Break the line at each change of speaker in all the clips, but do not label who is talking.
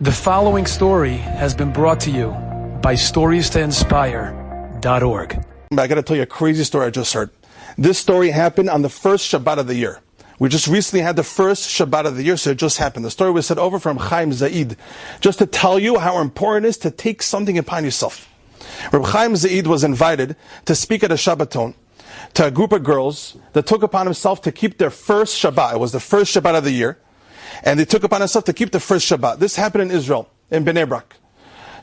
The following story has been brought to you by StoriesToInspire.org.
I got to tell you a crazy story I just heard. This story happened on the first Shabbat of the year. We just recently had the first Shabbat of the year, so it just happened. The story was said over from Chaim Zaid, just to tell you how important it is to take something upon yourself. Rabbi Chaim Zaid was invited to speak at a Shabbaton to a group of girls that took upon himself to keep their first Shabbat. It was the first Shabbat of the year. And they took upon themselves to keep the first Shabbat. This happened in Israel, in Bnei Brak.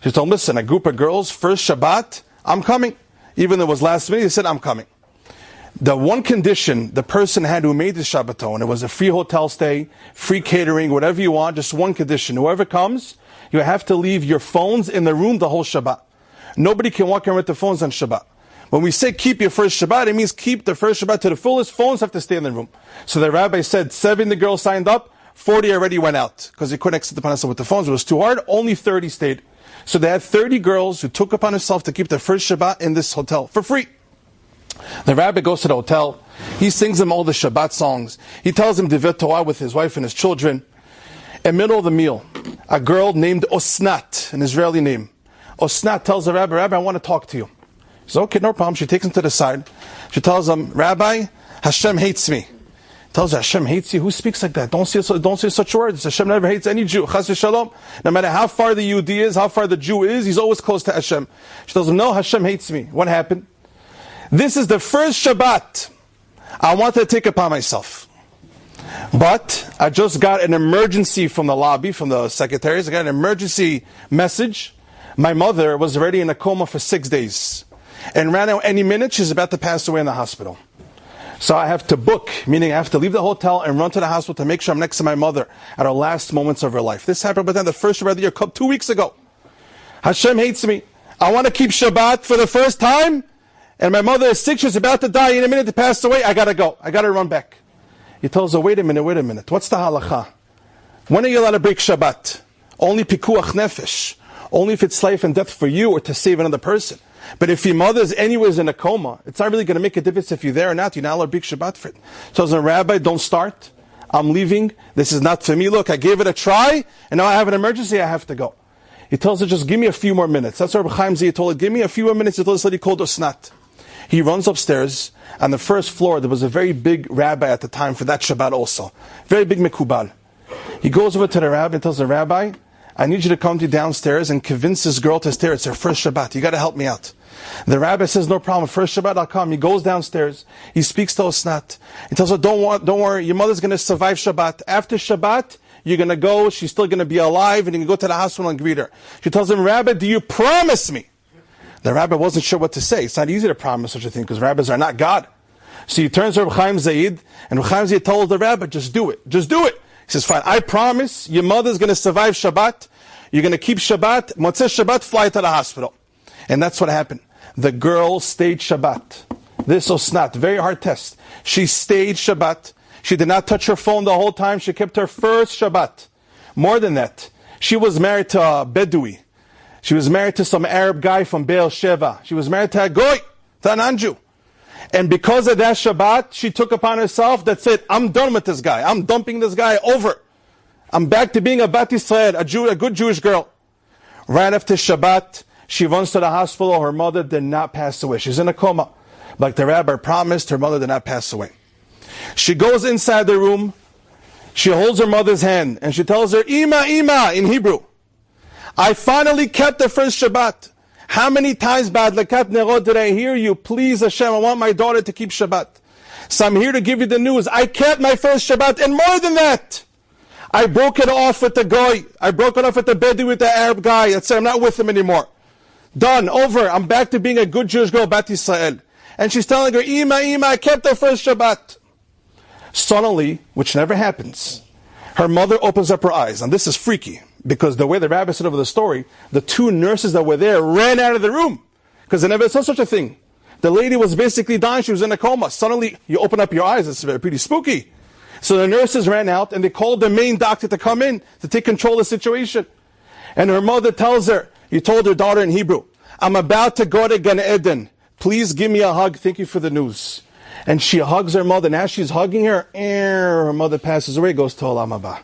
She told them, listen, a group of girls, first Shabbat, I'm coming. Even though it was last minute, he said, I'm coming. The one condition the person had who made the Shabbaton, it was a free hotel stay, free catering, whatever you want, just one condition. Whoever comes, you have to leave your phones in the room the whole Shabbat. Nobody can walk around with the phones on Shabbat. When we say keep your first Shabbat, it means keep the first Shabbat to the fullest. Phones have to stay in the room. So the rabbi said 70 girls signed up, 40 already went out because they couldn't accept upon themselves with the phones. It was too hard. Only 30 stayed. So they had 30 girls who took upon themselves to keep the first Shabbat in this hotel for free. The rabbi goes to the hotel. He sings them all the Shabbat songs. He tells them Divrei Torah with his wife and his children. In the middle of the meal, a girl named Osnat, an Israeli name. Osnat tells the rabbi, Rabbi, I want to talk to you. He says, okay, no problem. She takes him to the side. She tells him, Rabbi, Hashem hates me. Tells her, Hashem hates you? Who speaks like that? Don't say such words. Hashem never hates any Jew. Chas v'shalom. No matter how far the Yehudi is, how far the Jew is, he's always close to Hashem. She tells him, no, Hashem hates me. What happened? This is the first Shabbat I wanted to take upon myself. But I just got an emergency from the lobby, from the secretaries. I got an emergency message. My mother was already in a coma for 6 days. And right now, any minute, she's about to pass away in the hospital. So I have to book, meaning I have to leave the hotel and run to the hospital to make sure I'm next to my mother at her last moments of her life. This happened within the first Shabbat of the year, 2 weeks ago. Hashem hates me. I want to keep Shabbat for the first time, and my mother is sick, she's about to die, in a minute to pass away, I gotta go. I gotta run back. He tells her, wait a minute. What's the halacha? When are you allowed to break Shabbat? Only pikuach nefesh. Only if it's life and death for you or to save another person. But if your mother's anyways in a coma, it's not really going to make a difference if you're there or not. You're not allowed to break Shabbat for it. So as a rabbi, don't start. I'm leaving. This is not for me. Look, I gave it a try, and now I have an emergency. I have to go. He tells her, just give me a few more minutes. That's what Rabbi Chaim Zaid told her. Give me a few more minutes. He told this lady called Osnat. He runs upstairs. On the first floor, there was a very big rabbi at the time for that Shabbat also. Very big mikubal. He goes over to the rabbi and tells the rabbi, I need you to come to downstairs and convince this girl to stay. It's her first Shabbat. You got to help me out. The rabbi says, no problem. First Shabbat, I'll come. He goes downstairs. He speaks to Osnat. He tells her, don't worry. Your mother's going to survive Shabbat. After Shabbat, you're going to go. She's still going to be alive, and you can go to the hospital and greet her. She tells him, Rabbi, do you promise me? The rabbi wasn't sure what to say. It's not easy to promise such a thing because rabbis are not God. So he turns to Rabbi Chaim Zaid, and Rabbi Chaim Zaid told the rabbi, just do it. Just do it. He says, fine, I promise your mother's going to survive Shabbat. You're going to keep Shabbat. Motzei Shabbat, fly to the hospital. And that's what happened. The girl stayed Shabbat. This Osnat, very hard test. She stayed Shabbat. She did not touch her phone the whole time. She kept her first Shabbat. More than that, she was married to a Bedouin. She was married to some Arab guy from Be'er Sheva. She was married to a Goy, to an Anju. And because of that Shabbat, she took upon herself that said, I'm done with this guy. I'm dumping this guy over. I'm back to being a Bat Yisrael, a good Jewish girl. Right after Shabbat, she runs to the hospital. Her mother did not pass away. She's in a coma. Like the rabbi promised, her mother did not pass away. She goes inside the room. She holds her mother's hand and she tells her, Ima, Ima, in Hebrew. I finally kept the first Shabbat. How many times, Ba'adlakat Nerot, did I hear you? Please, Hashem, I want my daughter to keep Shabbat. So I'm here to give you the news. I kept my first Shabbat, and more than that, I broke it off with the Goy. I broke it off with the Bedouin, with the Arab guy. That's it, I'm not with him anymore. Done, over. I'm back to being a good Jewish girl, Bat Yisrael. And she's telling her, Ima, Ima, I kept the first Shabbat. Suddenly, which never happens, her mother opens up her eyes. And this is freaky, because the way the rabbi said over the story, the 2 nurses that were there ran out of the room, because they never saw such a thing. The lady was basically dying. She was in a coma. Suddenly, you open up your eyes. It's pretty spooky. So the nurses ran out, and they called the main doctor to come in to take control of the situation. And her mother tells her, he told her daughter in Hebrew, I'm about to go to Gan Eden. Please give me a hug. Thank you for the news. And she hugs her mother. And as she's hugging her, her mother passes away, goes to Olam Haba.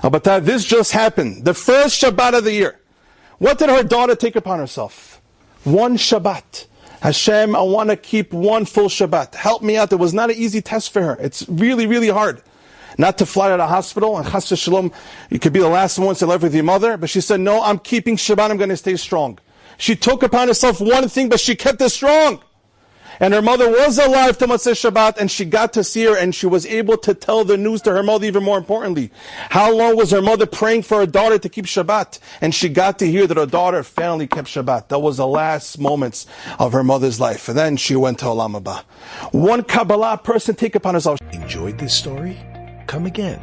But this just happened. The first Shabbat of the year. What did her daughter take upon herself? One Shabbat. Hashem, I want to keep one full Shabbat. Help me out. It was not an easy test for her. It's really, really hard. Not to fly to the hospital, and chas v'shalom, you could be the last ones to live with your mother. But she said, no, I'm keeping Shabbat, I'm going to stay strong. She took upon herself one thing, but she kept it strong. And her mother was alive to Motzei Shabbat, and she got to see her, and she was able to tell the news to her mother even more importantly. How long was her mother praying for her daughter to keep Shabbat? And she got to hear that her daughter finally kept Shabbat. That was the last moments of her mother's life. And then she went to Olam Haba. One Kabbalah person take upon herself.
Enjoyed this story? Come again.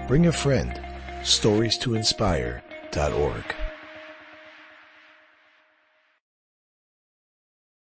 Bring a friend. StoriesToInspire.org